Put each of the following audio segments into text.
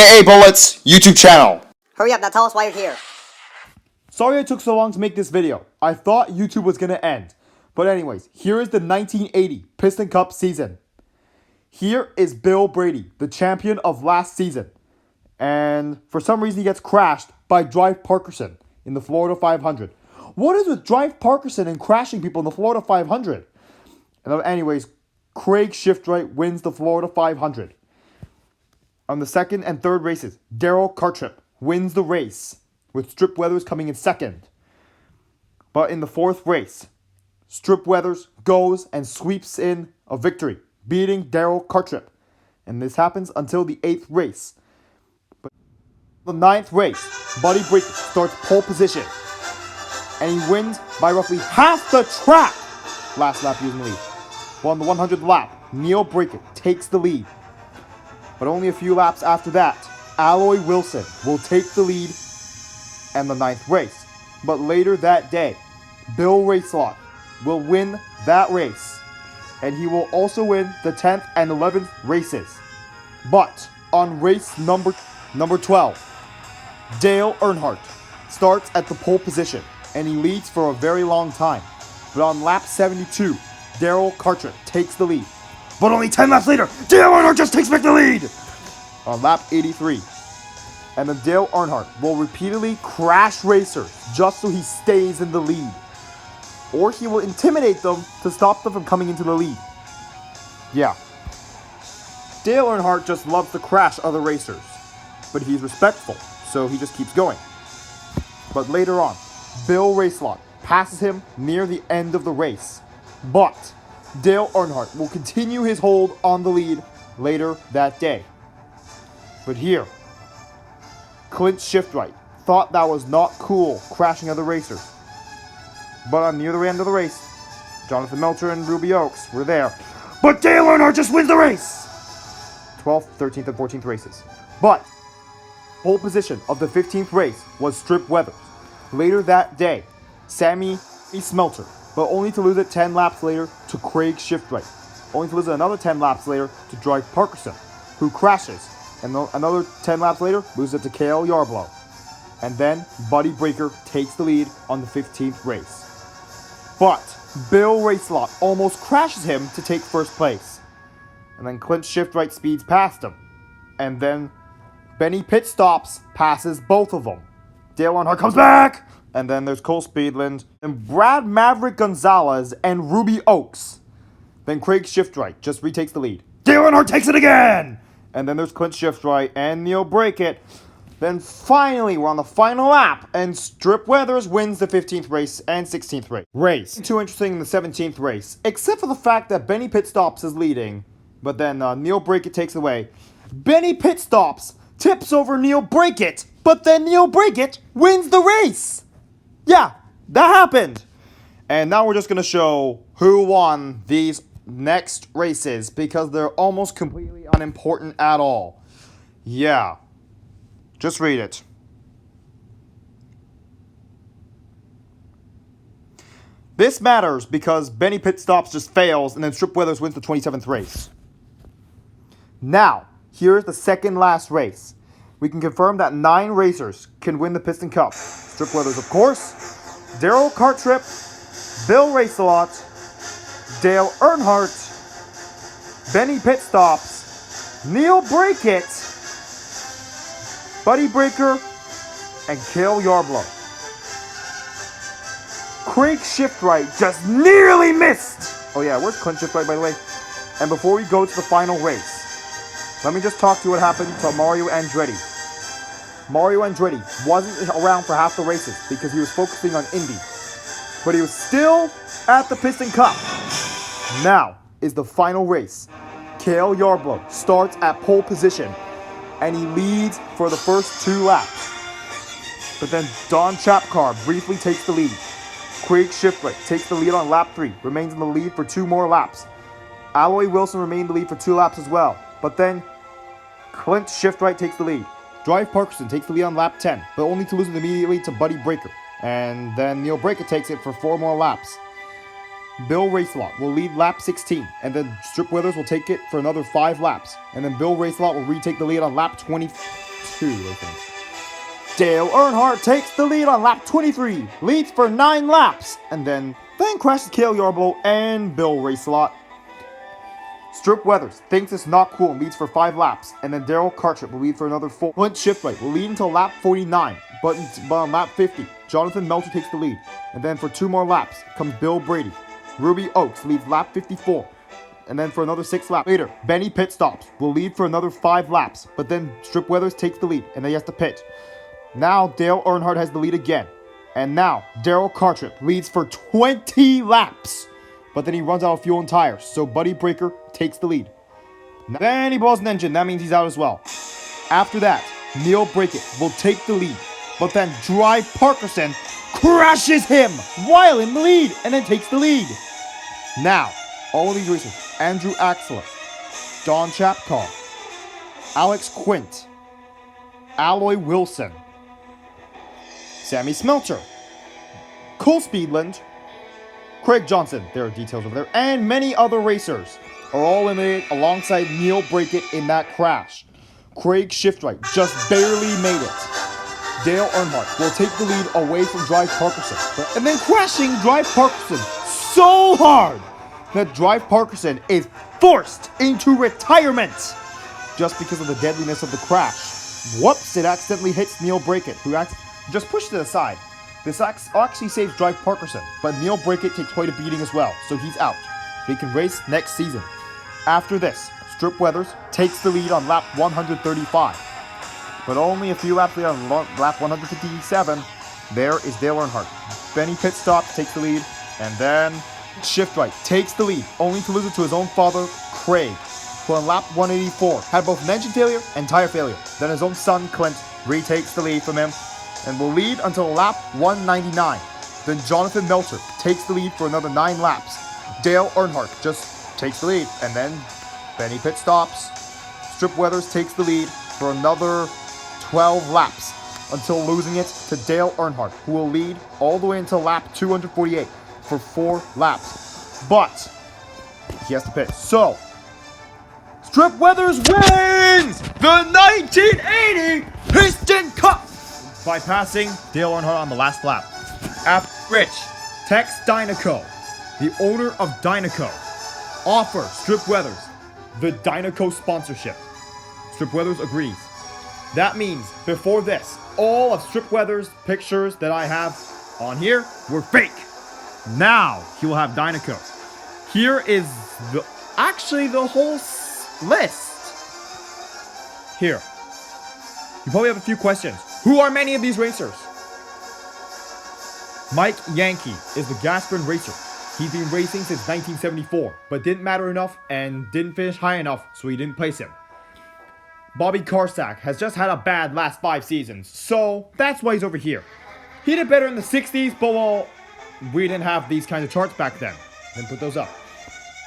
AA Bullets YouTube channel. Hurry up, now tell us why you're here. Sorry it took so long to make this video. I thought YouTube was gonna end. But anyways, here is the 1980 Piston Cup season. Here is Bill Brady, the champion of last season. And for some reason he gets crashed by Drive Parkerson in the Florida 500. What is with Drive Parkerson and crashing people in the Florida 500? And anyways, Craig Shiftwright wins the Florida 500. On the second and third races, Darrell Cartrip wins the race, with Strip Weathers coming in second. But in the fourth race, Strip Weathers goes and sweeps in a victory, beating Darrell Cartrip. And this happens until the eighth race. But the ninth race, Buddy Breaker starts pole position. And he wins by roughly half the track. Last lap using the lead. Well, on the 100th lap, Neil Brackett takes the lead. But only a few laps after that, Alloy Wilson will take the lead and the ninth race. But later that day, Bill Racelot will win that race. And he will also win the 10th and 11th races. But on race number 12, Dale Earnhardt starts at the pole position. And he leads for a very long time. But on lap 72, Darrell Cartrip takes the lead. But only 10 laps later, Dale Earnhardt just takes back the lead! On lap 83. And then Dale Earnhardt will repeatedly crash racers just so he stays in the lead. Or he will intimidate them to stop them from coming into the lead. Yeah. Dale Earnhardt just loves to crash other racers. But he's respectful, so he just keeps going. But later on, Bill Racelot passes him near the end of the race. But Dale Earnhardt will continue his hold on the lead later that day. But here, Clint Shiftwright thought that was not cool, crashing other racers. But on near the end of the race, Jonathan Melcher and Ruby Oaks were there. But Dale Earnhardt just wins the race! 12th, 13th, and 14th races. But pole position of the 15th race was Strip Weathers. Later that day, Sammy Smelter, but only to lose it 10 laps later to Craig Shiftwright. Only to lose it another 10 laps later to Drive Parkerson, who crashes. And another 10 laps later, loses it to Cale Yarblowgh. And then Buddy Breaker takes the lead on the 15th race. But Bill Racelot almost crashes him to take first place. And then Clint Shiftwright speeds past him. And then Benny Pitstops passes both of them. Dale Earnhardt comes back! And then there's Cole Speedland, and Brad Maverick Gonzalez, and Ruby Oaks. Then Craig Shiftwright just retakes the lead. Dale Earnhardt takes it again! And then there's Clint Shiftwright and Neil Brackett. Then finally, we're on the final lap, and Strip Weathers wins the 15th race and 16th race. Too interesting in the 17th race, except for the fact that Benny Pitstops is leading, but then Neil Brackett takes away. Benny Pitstops tips over Neil Brackett, but then Neil Brackett wins the race! Yeah, that happened! And now we're just going to show who won these next races, because they're almost completely unimportant at all. Yeah. Just read it. This matters because Benny Pitstops just fails, and then Strip Weathers wins the 27th race. Now, here's the second last race. We can confirm that 9 racers can win the Piston Cup. Strip Weathers, of course, Darrell Cartrip, Bill Racelot, Dale Earnhardt, Benny Pitstops, Neil Brackett, Buddy Breaker, and Cale Yarblowgh. Craig Shiftwright just nearly missed! Oh yeah, where's Clint Shiftwright, by the way? And before we go to the final race, let me just talk to you what happened to Mario Andretti. Mario Andretti wasn't around for half the races because he was focusing on Indy. But he was still at the Piston Cup. Now is the final race. Cale Yarblowgh starts at pole position, and he leads for the first 2 laps. But then Don Chapcar briefly takes the lead. Craig Shiftwright takes the lead on lap 3, remains in the lead for 2 more laps. Alloy Wilson remained in the lead for 2 laps as well. But then Clint Shiftwright takes the lead. Drive Parkerson takes the lead on lap 10, but only to lose it immediately to Buddy Breaker. And then Neil Brackett takes it for 4 more laps. Bill Racelot will lead lap 16, and then Strip Weathers will take it for another 5 laps. And then Bill Racelot will retake the lead on lap 20, 2, I think. Dale Earnhardt takes the lead on lap 23, leads for 9 laps, and then crashes Cale, Yarblowgh, and Bill Racelot. Strip Weathers thinks it's not cool and leads for 5 laps, and then Darrell Cartrip will lead for another 4. Flint Shiftright will lead until lap 49, but on lap 50, Jonathan Melcher takes the lead, and then for 2 more laps comes Bill Brady. Ruby Oaks leads lap 54, and then for another 6 laps. Later, Benny Pitstops will lead for another 5 laps, but then Strip Weathers takes the lead, and then he has to pit. Now Dale Earnhardt has the lead again, and now Darrell Cartrip leads for 20 laps. But then he runs out of fuel and tires, so Buddy Breaker takes the lead. Then he blows an engine, that means he's out as well. After that, Neil Brackett will take the lead, but then Drive Parkerson crashes him while in the lead, and then takes the lead. Now, all of these racers, Andrew Axler, Don Chapcar, Alex Quint, Alloy Wilson, Sammy Smelter, Cole Speedland, Craig Johnson, there are details over there, and many other racers are all eliminated alongside Neil Brackett in that crash. Craig Shiftright just barely made it. Dale Earnhardt will take the lead away from Drive Parkerson, and then crashing Drive Parkerson so hard that Drive Parkerson is forced into retirement just because of the deadliness of the crash. Whoops, it accidentally hits Neil Brackett, who just pushed it aside. This actually saves Drive Parkerson, but Neil Brackett takes quite a beating as well, so he's out. He can race next season. After this, Strip Weathers takes the lead on lap 135. But only a few laps later on lap 157, there is Dale Earnhardt. Benny Pitstops takes the lead, and then Shiftright takes the lead, only to lose it to his own father, Craig, who on lap 184 had both an engine failure and tire failure. Then his own son, Clint, retakes the lead from him, and will lead until lap 199. Then Jonathan Melcher takes the lead for another 9 laps. Dale Earnhardt just takes the lead, and then Benny Pitstops. Strip Weathers takes the lead for another 12 laps until losing it to Dale Earnhardt, who will lead all the way until lap 248 for 4 laps. But he has to pit. So, Strip Weathers wins the 1980 Piston Cup by passing Dale Earnhardt on the last lap. After Rich texts Dynaco, the owner of Dynaco, offers Strip Weathers the Dynaco sponsorship. Strip Weathers agrees. That means before this, all of Strip Weathers' pictures that I have on here were fake. Now he will have Dynaco. Here is the whole list. Here. You probably have a few questions. Who are many of these racers? Mike Yankee is the Gasprin racer. He's been racing since 1974, but didn't matter enough and didn't finish high enough, so he didn't place him. Bobby Karsak has just had a bad last 5 seasons, so that's why he's over here. He did better in the 60s, but well, we didn't have these kinds of charts back then. Didn't put those up.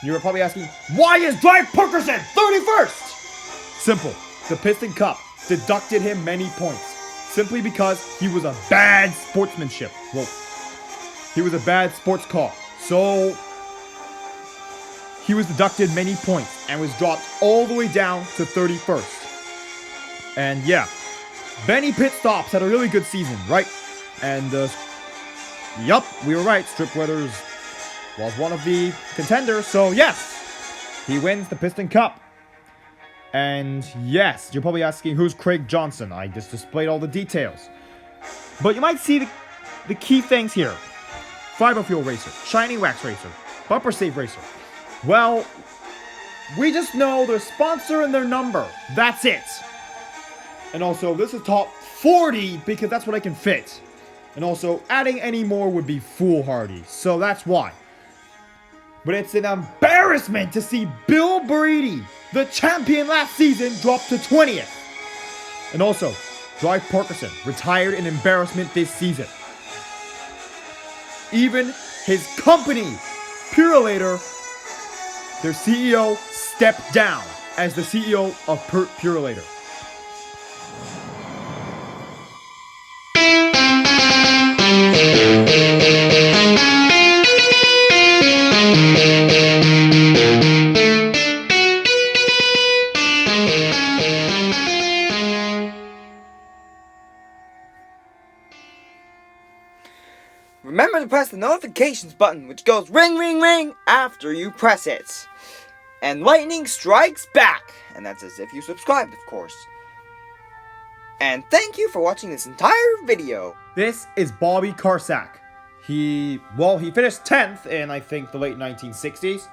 You were probably asking, why is Drive Parkerson 31st? Simple. The Piston Cup deducted him many points, simply because he was a bad sportsmanship. Well, he was a bad sports car. So, he was deducted many points and was dropped all the way down to 31st. And yeah, Benny Pitstops had a really good season, right? And, yup, we were right. Strip Weathers was one of the contenders, so yes, he wins the Piston Cup. And yes, you're probably asking, who's Craig Johnson? I just displayed all the details. But you might see the key things here. Fiber Fuel Racer, Shiny Wax Racer, Bumper Safe Racer. Well, we just know their sponsor and their number. That's it. And also, this is top 40 because that's what I can fit. And also, adding any more would be foolhardy. So that's why. But it's an embarrassment to see Bill Brady, the champion last season, drop to 20th. And also, Drive Parkerson retired in embarrassment this season. Even his company, Purelator, their CEO, stepped down as the CEO of Purelator. to press the notifications button, which goes ring, ring, ring after you press it. And lightning strikes back. And that's as if you subscribed, of course. And thank you for watching this entire video. This is Bobby Karsak. He finished 10th in, I think, the late 1960s.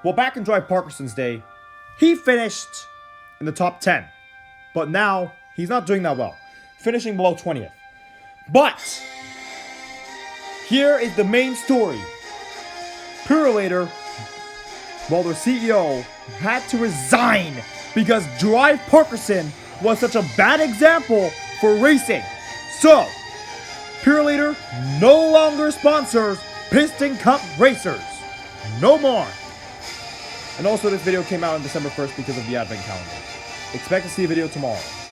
Well, back in Drive Parkinson's day, he finished in the top 10. But now, he's not doing that well. Finishing below 20th. But, here is the main story. Purelator, well, their CEO, had to resign because Drive Parkinson was such a bad example for racing. So, Purelator no longer sponsors Piston Cup racers. No more. And also, this video came out on December 1st because of the advent calendar. Expect to see a video tomorrow.